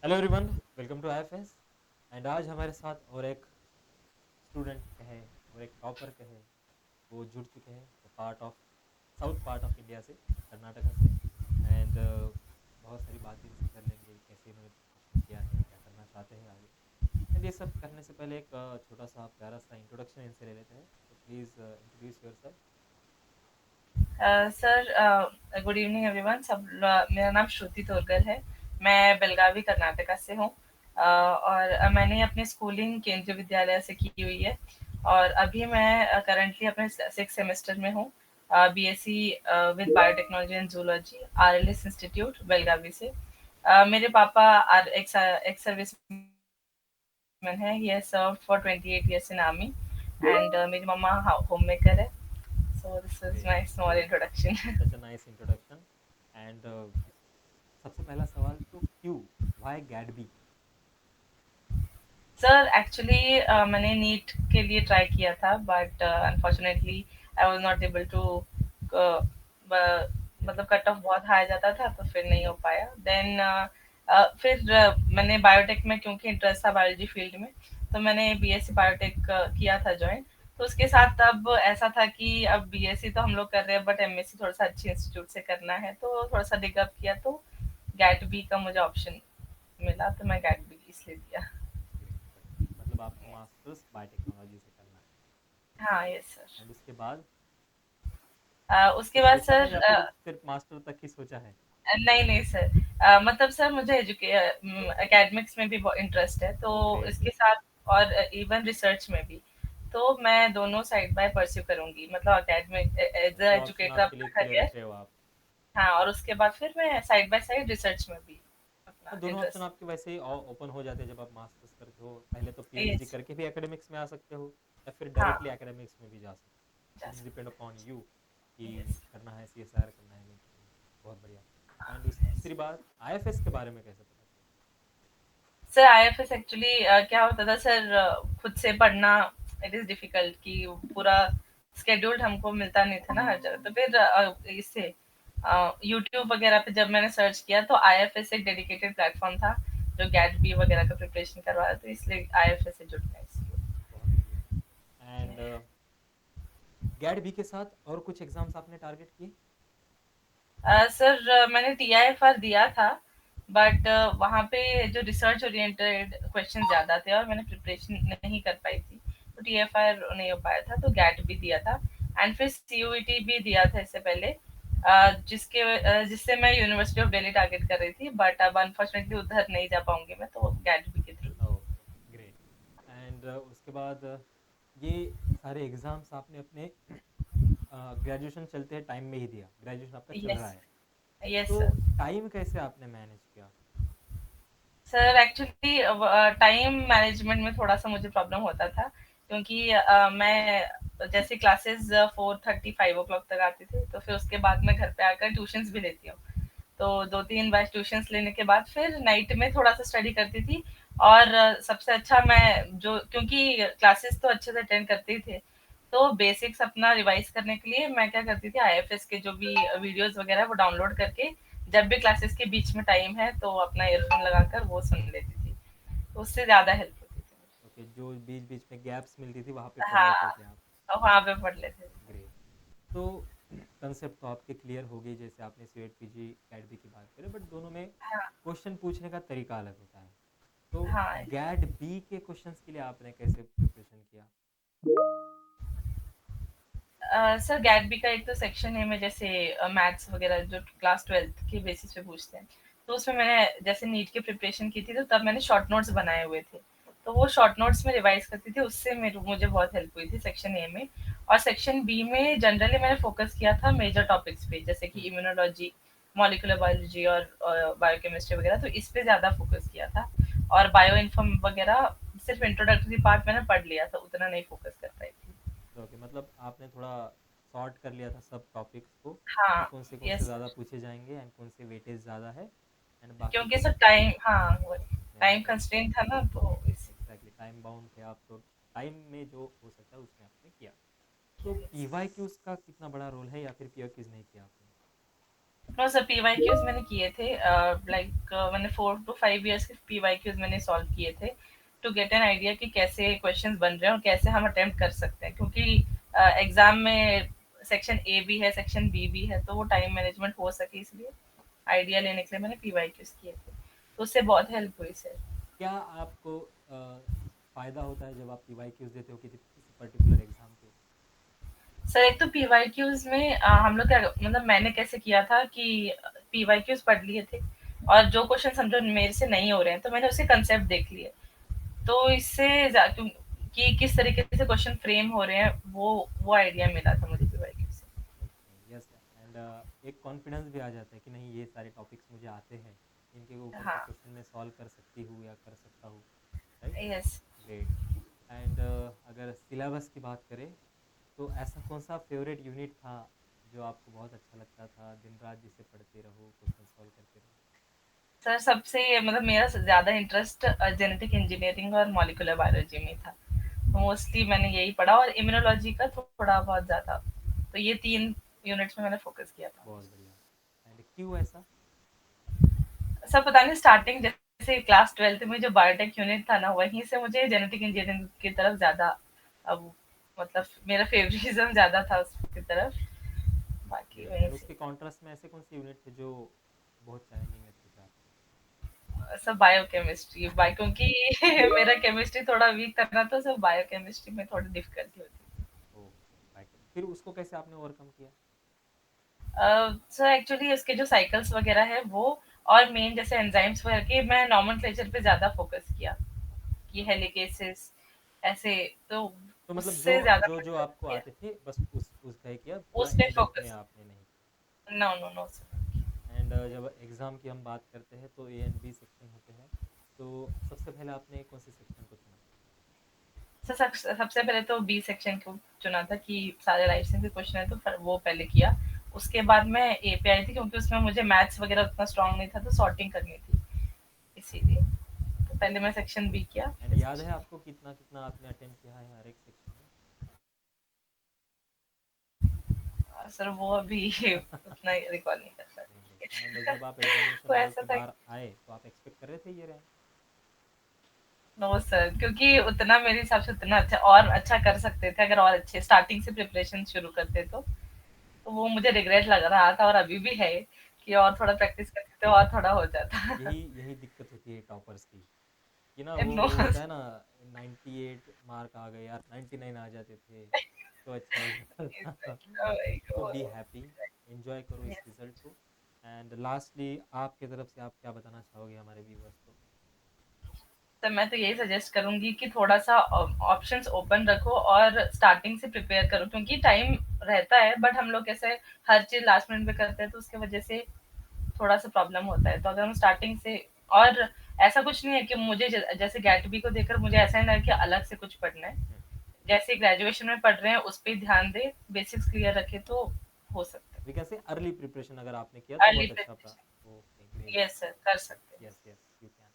Hello everyone, welcome to IFS. And आज हमारे साथ और एक स्टूडेंट कहे और एक टॉपर कहे, वो जुड़ चुके हैं the part of south part of India से, कर्नाटका से। एंड बहुत सारी बातें इनसे कर लेंगे, कैसे इन्होंने प्रिपरेशन किया है, क्या करना चाहते हैं आगे। एंड ये सब करने से पहले एक छोटा सा प्यारा सा इंट्रोडक्शन इनसे ले लेते हैं। तो please introduce your self. Sir, good evening everyone. मेरा नाम श्रुति तोरकर है। मैं बेलगावी कर्नाटका से हूँ। और मैंने अपनी स्कूलिंग केंद्रीय विद्यालय से की हुई है। और अभी मैं करंटली अपने 6 सेमेस्टर में हूँ। BSc with biotechnology and zoology, RLS institute Belagavi से। मेरे पापा एक्स सर्विस मैन है। He has served for 28 years in army. And मेरी मम्मा होम मेकर है। So this is great, my small great, introduction. Such a nice introduction. And सबसे पहला सवाल तो क्यों, वाई गैडबी? सर एक्चुअली मैंने नीट के लिए ट्राई किया था, but unfortunately I was not able to, मतलब कट ऑफ बहुत हाई जाता था तो फिर नहीं हो पाया। देन फिर मैंने बायोटेक में, क्योंकि इंटरेस्ट था बायोलॉजी फील्ड में, तो मैंने बीएससी बायोटेक किया था ज्वाइन। तो उसके साथ अब ऐसा था कि अब बीएससी तो हम लोग कर रहे हैं, बट एमएससी थोड़ा सा अच्छी इंस्टीट्यूट से करना है, तो थोड़ा सा डिगअप किया, तो गैट बी का मुझे ऑप्शन मिला, तो मैं गैट बी इसलिए दिया। ग्रेट, बढ़िया। मतलब आपको मास्टर्स बायोटेक्नोलॉजी से करना है। हाँ, यस सर। एंड उसके बाद उसके कुछ बाद सोचा है सर, या फिर सिर्फ मास्टर तक ही सोचा है? नहीं नहीं सर, मतलब सर मुझे एकेडमिक्स में भी बहुत इंटरेस्ट है, तो ग्रेट, इसके साथ और इवन रिसर्च में भी। तो मैं दोनों साइड बाय परस्यू करूंगी, मतलब एकेडमिक एज मतलब अ दो ऑप्शन एजुकेटर आपके अपना लिए खुले करियर। रख रहे हो आप। हाँ, और उसके बाद फिर मैं साइड बाय साइड रिसर्च में भी और अपना दोनों ऑप्शन इंटरेस्ट। आपके वैसे ही ओपन हो जाते हैं जब आप मास्टर्स करते हो। पहले तो पीएचडी यस। करके भी एकेडमिक्स में आ सकते हो, या फिर हाँ, डायरेक्टली एकेडमिक्स में भी जा सकते हो। जा इट्स डिपेंड सकते अपॉन यू कि हैं। यस। करना है सीएसआर, करना है नहीं करना है। बहुत बढ़िया। एंड उस यस तीसरी बात, आईएफएस के बारे में कैसे पता चला? सर, आईएफएस एक्चुअली क्या होता था सर, खुद से पढ़ना इट इज डिफिकल्ट, कि पूरा स्केड्यूल्ड हमको मिलता नहीं था ना हर जगह। तो फिर इससे यूट्यूब वगैरह पे जब मैंने सर्च किया, तो आईएफएस एक डेडिकेटेड प्लेटफॉर्म था जो गैट बी वगैरह का प्रिपरेशन करवा रहा था, तो इसलिए आईएफएस से जुड़ना है इसलिए। बहुत बढ़िया। एंड गैट बी के साथ और कुछ एग्जाम्स आपने टारगेट किए? सर, मैंने टीआईएफआर दिया था, बट वहाँ पे जो रिसर्च ओरिएंटेड क्वेश्चन ज्यादा थे और मैंने प्रिपरेशन नहीं कर पाई थी, तो टीआईएफआर नहीं हो पाया था, तो गैट भी दिया था। एंड फिर सीयूईटी भी दिया था इससे पहले, जिससे मैं यूनिवर्सिटी ऑफ दिल्ली टारगेट कर रही थी, बट अब अनफॉर्चुनेटली उधर नहीं जा पाऊंगी मैं, तो गैट बी के थ्रू। Okay, great. एंड उसके बाद ये सारे एग्ज़ाम्स आपने अपने ग्रेजुएशन चलते टाइम में ही दिया, ग्रेजुएशन आपका चल यस। रहा है। यस तो सर। टाइम कैसे आपने मैनेज किया? सर एक्चुअली टाइम मैनेजमेंट में थोड़ा सा मुझे प्रॉब्लम होता था, क्योंकि मैं जैसे क्लासेस 4:30 5 o'clock तक आती थी, तो फिर उसके बाद मैं घर पे आकर ट्यूशंस भी लेती हूँ। तो 2-3 बार ट्यूशंस लेने के बाद फिर नाइट में थोड़ा सा स्टडी करती थी। और सबसे अच्छा मैं जो, क्योंकि क्लासेस तो अच्छे से अटेंड करते ही थे, तो बेसिक्स अपना रिवाइज करने के लिए मैं क्या करती थी, आईएफएस के जो भी वीडियोस वगैरह वो डाउनलोड करके, जब भी क्लासेस के बीच में टाइम है तो अपना ईयरफोन लगाकर वो सुन लेती थी, तो उससे ज्यादा हेल्प होती थी ओके, जो बीच बीच में गैप्स मिलती थी वहाँ पे मुझे। पढ़ लेते हाँ, थे आप। और वहां पे पढ़ लेते थे। ग्रेट। तो कंसेप्ट तो आपके क्लियर हो गई, जैसे आपने सीएट पीजी कैडबी की बात करें, बट दोनों में हाँ। क्वेश्चन पूछने का तरीका अलग होता है। तो हाँ गैड बी के क्वेश्चंस के लिए आपने कैसे प्रिपरेशन किया? सर, गैट बी का एक तो सेक्शन है में, जैसे मैथ्स वगैरह जो क्लास 12th के बेसिस पे पूछते हैं, तो उसमें मैंने जैसे नीट की प्रिपरेशन की थी, तो तब मैंने शॉर्ट नोट्स बनाए हुए थे, तो वो शॉर्ट नोट्स में रिवाइज करती थी, उससे मेरे मुझे बहुत हेल्प हुई थी सेक्शन ए में। और सेक्शन बी में जनरली मैंने फोकस किया था मेजर टॉपिक्स पे, जैसे कि हम्म। इम्यूनोलॉजी, मॉलिक्यूलर बायोलॉजी और बायोकेमिस्ट्री वगैरह, तो इस पे ज्यादा फोकस किया था। और बायो इन्फॉर्म वगैरह सिर्फ इंट्रोडक्टरी पार्ट मैंने पढ़ लिया था, उतना नहीं फोकस कर पाई थी। ओके, मतलब आपने थोड़ा सॉर्ट कर लिया था सब टॉपिक्स को, कि हाँ। कौन से यस ज़्यादा सर। पूछे जाएंगे एंड कौन से वेटेज ज़्यादा है। एंड बाकी क्योंकि के सर टाइम, हाँ, टाइम एग्जैक्टली, कंस्ट्रेंट था ना, तो इसी। एग्जैक्टली टाइम बाउंड थे आप, तो टाइम में जो हो सकता है उसमें आपने किया। तो पीवाई क्यूज का कितना बड़ा रोल है, या फिर पीवाई क्यूज नहीं किया आपने? नो सर, पीवाईक्यूज मैंने किए थे, लाइक मैंने 4 to 5 years के पीवाईक्यूज मैंने सॉल्व किए थे टू गेट एन आइडिया कि कैसे क्वेश्चंस बन रहे हैं और कैसे हम अटेम्प्ट कर सकते हैं, क्योंकि एग्जाम में सेक्शन ए भी है, सेक्शन बी भी है, तो वो टाइम मैनेजमेंट हो सके इसलिए आइडिया लेने के लिए मैंने पीवाईक्यूज किए थे, तो उससे बहुत हेल्प हुई सर। क्या आपको फ़ायदा होता है जब आप पीवाईक्यूज़ देते हो किसी पर्टिकुलर एग्ज़ाम के? सर एक तो पीवाईक्यूज में हम लोग क्या, मतलब मैंने कैसे किया था कि पीवाईक्यूज पढ़ लिए थे और जो क्वेश्चन समझो मेरे से नहीं हो रहे हैं तो मैंने उसके कंसेप्ट देख लिए, तो इससे कि किस तरीके से क्वेश्चन फ्रेम हो रहे हैं वो आइडिया मिला था मुझे पीवाईक्यू से। Okay, yes. एंड एक कॉन्फिडेंस भी आ जाता है कि नहीं, ये सारे टॉपिक्स मुझे आते हैं, इनके ऊपर के हाँ। क्वेश्चन मैं सॉल्व कर सकती हूँ या कर सकता हूँ, राइट? यस। ग्रेट। एंड अगर सिलेबस की बात करें, तो ऐसा कौन सा फेवरेट यूनिट था जो आपको बहुत अच्छा लगता था, दिन रात जिसे पढ़ते रहो, क्वेश्चन सॉल्व करते रहो? सर सबसे मतलब मेरा ज्यादा इंटरेस्ट जेनेटिक इंजीनियरिंग और मॉलिक्यूलर बायोलॉजी में था, तो मोस्टली मैंने यही पढ़ा और इम्यूनोलॉजी का थोड़ा बहुत ज्यादा, तो ये 3 यूनिट्स में मैंने फोकस किया था। बहुत बढ़िया। एंड क्यों ऐसा? सर पता नहीं, स्टार्टिंग जैसे क्लास 12th में जो बायोटेक यूनिट था ना, वहीं से मुझे जेनेटिक इंजीनियरिंग की तरफ ज्यादा, अब मतलब मेरा फेवरिज्म ज्यादा था उसकी तरफ, बाकी ग्रेट। वहीं एंड से। उसके कॉन्ट्रास्ट में ऐसे कौन से यूनिट थे जो बहुत चैलेंजिंग लगते थे आपको? सब बायोकेमिस्ट्री, बायो क्योंकि मेरा केमिस्ट्री थोड़ा वीक था ना, तो सब बायोकेमिस्ट्री में थोड़ी डिफिकल्टी होती ओके, फिर उसको कैसे आपने ओवरकम किया? है। सो एक्चुअली उसके जो साइकिल्स वगैरह है वो, और मेन जैसे एंजाइम्स वगैरह के मैं नॉमेनक्लेचर पे ज्यादा फोकस किया कि हेलिकेसेस ऐसे, तो तो मतलब जो उससे ज्यादा जो जो फोकस आपको किया आते थे बस उसका ही किया, पूरा उस पे इन डेप्थ में फोकस। आपने नहीं नो नो नो सर। किया। एंड जब एग्ज़ाम की हम बात करते हैं तो ए एंड बी सेक्शन होते हैं, तो सबसे पहले आपने कौन से सेक्शन को चुना? सबसे पहले तो बी सेक्शन को चुना था कि सारे लाइफ साइंस के क्वेश्चन है, तो वो पहले किया। उसके बाद मैं ए पे आई थी क्योंकि उसमें मुझे मैथ्स वगैरह उतना स्ट्रांग नहीं था, तो सॉर्टिंग करनी थी इसीलिए, तो पहले मैं सेक्शन बी किया एंड फिर याद है सेक्शन। आपको कितना कितना आपने अटेम्प्ट किया है हर एक सेक्शन में? सर वो अभी उतना रिकॉल नहीं कर नहीं, नहीं। एंड सकती। जब आप एग्जामिनेशन वो हॉल ऐसा के था। बाहर आए तो आप एक्सपेक्ट कर रहे थे ये रैंक? नो सर, क्योंकि उतना मेरे हिसाब से उतना अच्छा और अच्छा कर सकते थे अगर और अच्छे स्टार्टिंग से प्रिपरेशन शुरू करते तो वो मुझे रिग्रेट लग रहा था और अभी भी है कि और थोड़ा प्रैक्टिस करते तो और थोड़ा हो जाता। यही यही दिक्कत होती है टॉपर्स की, कि ना वो नो। वो होता है ना, 98 मार्क आ गए यार, 99 आ जाते थे तो अच्छा हो जाता था। तो बी हैप्पी, एंजॉय करो इस रिजल्ट को। एंड लास्टली आपके तरफ से आप क्या बताना चाहोगे हमारे व्यूअर्स को? तो मैं तो यही सजेस्ट करूंगी कि थोड़ा सा ऑप्शंस ओपन रखो और स्टार्टिंग से प्रिपेयर करो, क्योंकि टाइम रहता है बट हम लोग कैसे हर चीज लास्ट मिनट पे करते हैं, तो उसके वजह से थोड़ा सा प्रॉब्लम होता है, तो अगर हम स्टार्टिंग से, और ऐसा कुछ नहीं है कि मुझे जैसे गैट बी को देखकर मुझे ऐसा नहीं लगा कि अलग से कुछ पढ़ना है, हम्म, जैसे ग्रेजुएशन में पढ़ रहे हैं उस पर ध्यान दे, बेसिक्स क्लियर रखे तो हो सकता we can say early preparation अगर आपने किया है तो अर्ली बहुत अच्छा था। Preparation. Okay, great. Yes sir, कर सकते हैं। Yes, yes, you can.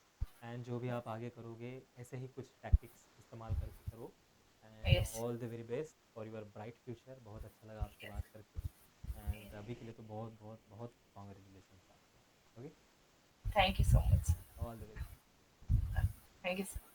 And जो भी आप आगे करोगे ऐसे ही कुछ टैक्टिक्स इस्तेमाल करके करो। And yes. All the very best for your bright future. बहुत अच्छा लगा आपसे बात करके। एंड अभी के लिए तो बहुत बहुत बहुत कॉन्ग्रेचुलेशन आपको। Okay, thank you so much. All the very best. Thank you sir.